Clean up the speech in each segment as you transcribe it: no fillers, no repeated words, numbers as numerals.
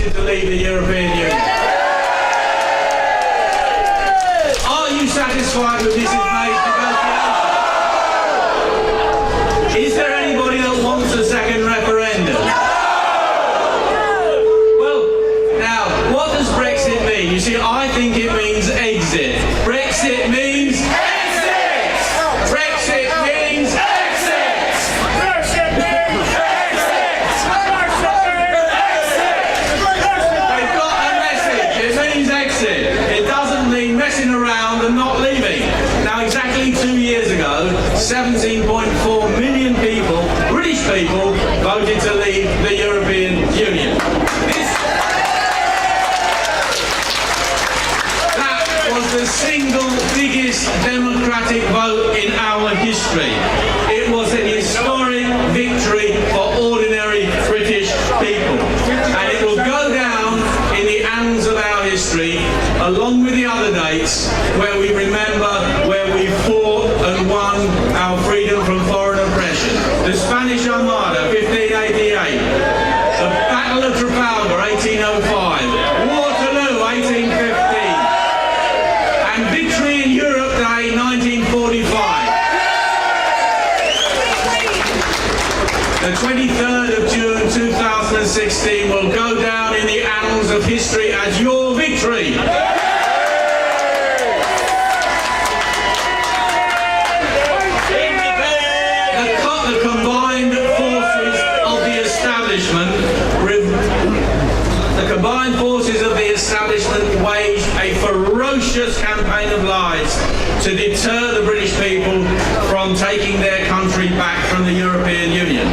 voted to leave the European Union. Are you satisfied with Mrs May's negotiation? Is there anybody that wants a second referendum? Well, now, what does Brexit mean? You see, I think it means exit. Brexit means exit! Brexit means exit! Brexit means exit! They've got a message. It means exit. It doesn't mean messing around and not leaving. Now, exactly 2 years ago, 17.4 million people, British people, voted to leave the European Union. That was the single biggest democratic vote in our history. It was an historic victory for ordinary British people. And it will go down in the annals of our history, along with the other dates, where we remember where we fought and won our freedom from foreign oppression. The Spanish Armada, 1588. The Battle of Trafalgar, 1805. Waterloo, 1815. And Victory in Europe Day, 1945. The 23rd of June 2016 will go down in the annals of history as your victory. The combined forces of the establishment waged a ferocious campaign of lies to deter the British people from taking their country back from the European Union.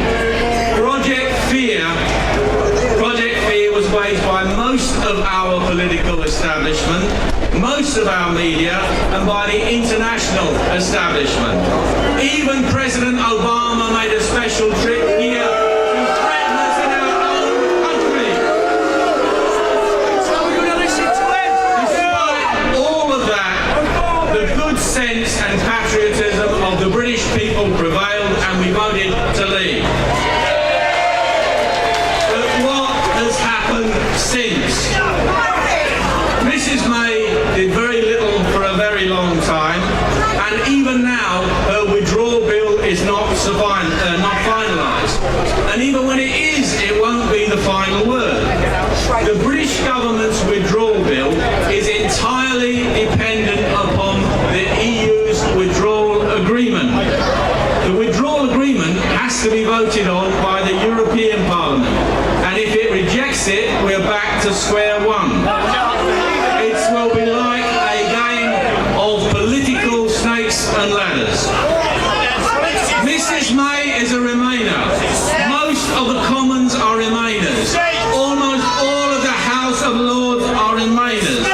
Project Fear was waged by most of our political establishment, most of our media, and by the international establishment. Even President Obama made a special trip here to threaten us in our own country. Despite all of that, the good sense and patriotism of the British people prevailed and we voted to leave. But what has happened since? Mrs May did very little for a very long time, and even now her withdrawal bill is not finalised. And even when it is, it won't be the final word. The British government's withdrawal bill is entirely dependent upon the EU's withdrawal agreement. The withdrawal agreement has to be voted on by the European Parliament, and if it rejects it, we're back to square one. It will be like a game of political snakes and ladders. Mrs May is a Remainer. Most of the Commons are Remainers. Almost all of the House of Lords are Remainers.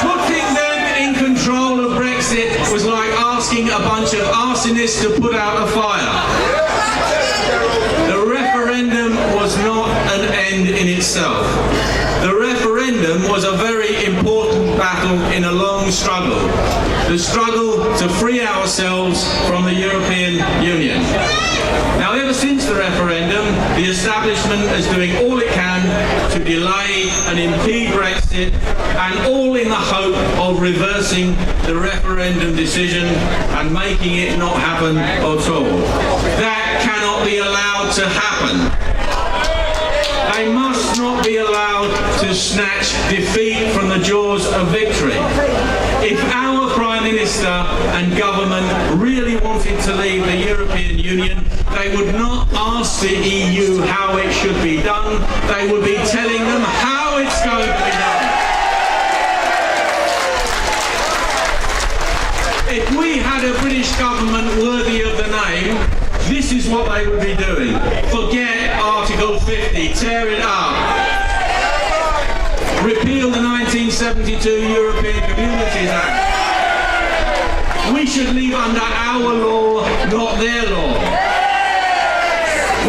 Putting them in control of Brexit was like asking a bunch of arsonists to put out a fire. The referendum was not an end in itself. The referendum was a very important battle in a long struggle. The struggle to free ourselves from the European Union. Now, ever since the referendum, the establishment is doing all it can to delay and impede Brexit, and all in the hope of reversing the referendum decision and making it not happen at all. That cannot be allowed to happen. They must not be allowed to snatch defeat from the jaws of victory. If our Prime Minister and government really wanted to leave the European Union, they would not ask the EU how it should be done. They would be telling them how it's going to be done. If we had a British government worthy of the name, this is what they would be doing. Forget Article 50, tear it up. Repeal the 1972 European Communities Act. We should live under our law, not their law.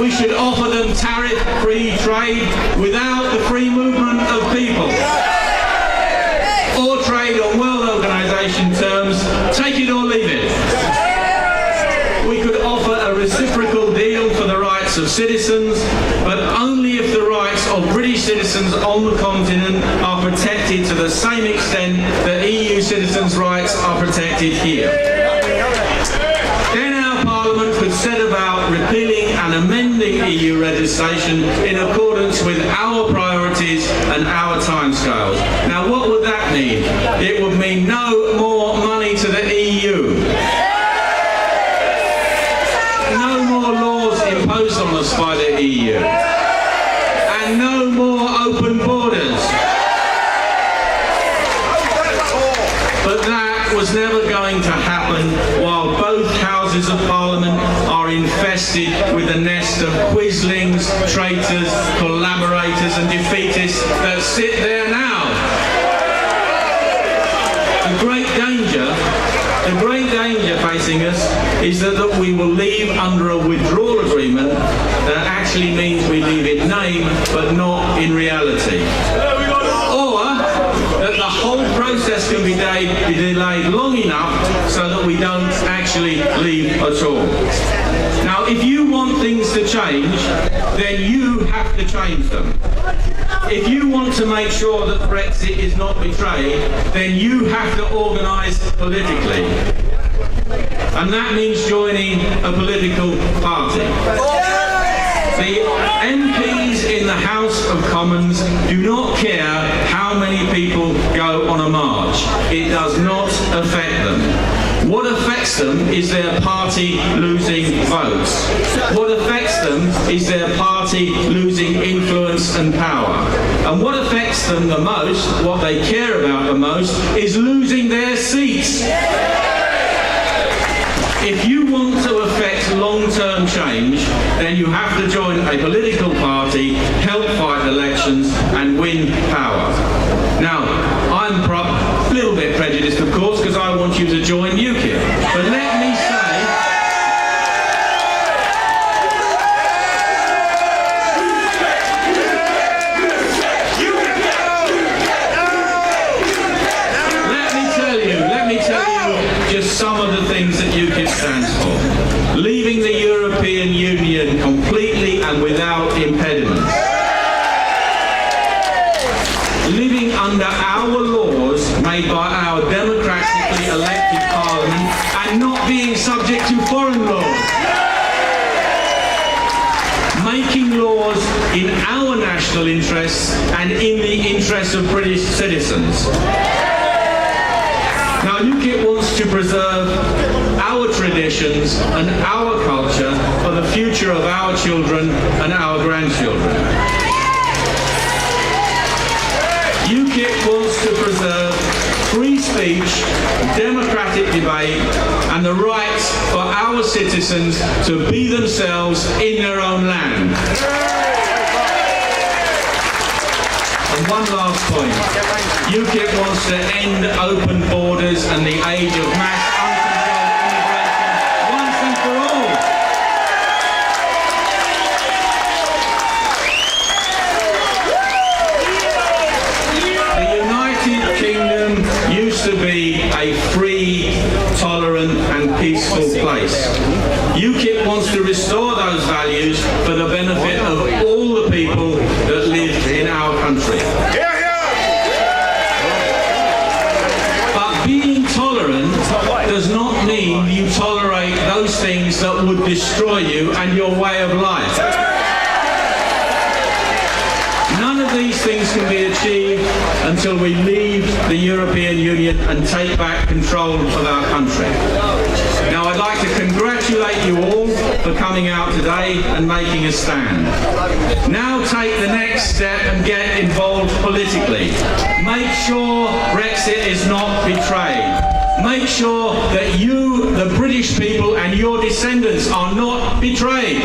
We should offer them tariff-free trade without the free movement of people. Or trade on World Organization terms, take it or leave it. We could offer a reciprocal deal for the rights of citizens, but only if the rights of on the continent are protected to the same extent that EU citizens' rights are protected here. Then our Parliament could set about repealing and amending EU legislation in accordance with our priorities and our timescales. Now, what would that mean? It would mean no more money to the EU. No more laws imposed on us by the EU. And no more open borders. But that was never going to happen while both houses of Parliament are infested with a nest of quislings, traitors, collaborators and defeatists that sit there now. The great danger facing us is that we will leave under a withdrawal agreement that actually means we leave in name but not in reality. Or that the whole process can be delayed long enough so that we don't actually leave at all. Now, if you want things to change, then you have to change them. If you want to make sure that Brexit is not betrayed, then you have to organise politically. And that means joining a political party. The MPs in the House of Commons do not care how many people go on a march. It does not affect them. What affects them is their party losing votes. What affects them is their party losing influence and power. And what affects them the most, what they care about the most, is losing their seats. If you want to affect long-term change, then you have to join a political party, help fight elections and win power. Now, I'm a little bit prejudiced, of course, because I want you to join UKIP. But let me say, just some of the things that UKIP stands for. Leaving the European Union completely and without impediments. Living under our laws made by our democratically elected Parliament and not being subject to foreign laws. Making laws in our national interests and in the interests of British citizens. Now, UKIP wants to preserve our traditions and our culture for the future of our children and our grandchildren. UKIP wants to preserve free speech, democratic debate, and the rights for our citizens to be themselves in their own land. And one last point. UKIP wants to end open borders and the age of mass uncontrolled immigration once and for all. The United Kingdom used to be a free, tolerant and peaceful place. UKIP wants to restore those values for the benefit of all the people that live in our country. But being tolerant does not mean you tolerate those things that would destroy you and your way of life. None of these things can be achieved until we leave the European Union and take back control of our country. Now, I'd like to congratulate you all for coming out today and making a stand. Now take the next step and get involved politically. Make sure Brexit is not betrayed. Make sure that you, the British people, and your descendants are not betrayed.